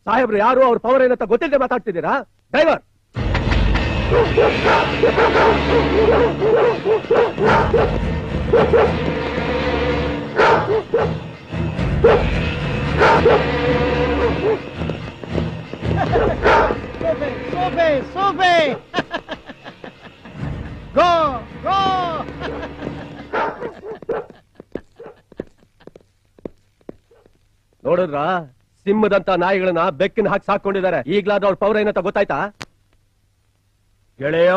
ಸಾಹೇಬ್ರು ಯಾರು, ಅವ್ರ ಪವರ್ ಏನಂತ ಗೊತ್ತಿಲ್ಲದೆ ಮಾತಾಡ್ತಿದ್ದೀರಾ? ಡ್ರೈವರ್, ಸೋಫೆ ಗೋ ಗೋ. ನೋಡಿದ್ರ ಸಿಂಹದಂತ ನಾಯಿಗಳನ್ನ ಬೆಕ್ಕಿನ ಹಾಕಿ ಸಾಕೊಂಡಿದ್ದಾರೆ. ಈಗ್ಲಾದ್ರೂ ಅವ್ರ ಪವರ್ ಏನಂತ ಗೊತ್ತಾಯ್ತಾ ಗೆಳೆಯ?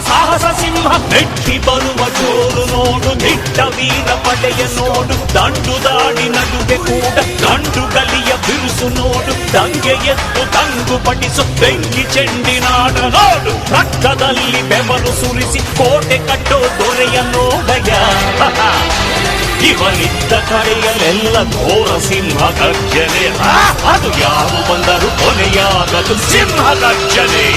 ಸಾಹಸ ಸಿಂಹ ಮೆಟ್ಟಿ ಬರುವ ಜೋರು ನೋಡು, ದಿಟ್ಟ ವೀರ ಪಡೆಯ ನೋಡು, ದಂಡು ದಾಡಿ ನಡುವೆ ಕೂಡ ಗಂಡು ಗಲಿಯ ಬಿರುಸು ನೋಡು, ದಂಗೆ ಎದ್ದು ತಂಗು ಪಡಿಸು ಬೆಂಕಿ ಚೆಂಡಿನಾಡ ನೋಡು, ರಕ್ತದಲ್ಲಿ ಬೆವರು ಸುರಿಸಿ ಕೋಟೆ ಕಟ್ಟೋ ದೊರೆಯ ನೋಡಯ. ಇವನಿದ್ದ ಕಡೆಯಲ್ಲೆಲ್ಲ ಘೋರ ಸಿಂಹ ಗರ್ಜನೆ, ಅದು ಯಾರು ಬಂದರೂ ಕೊನೆಯಾಗದು ಸಿಂಹ ಗರ್ಜನೆ.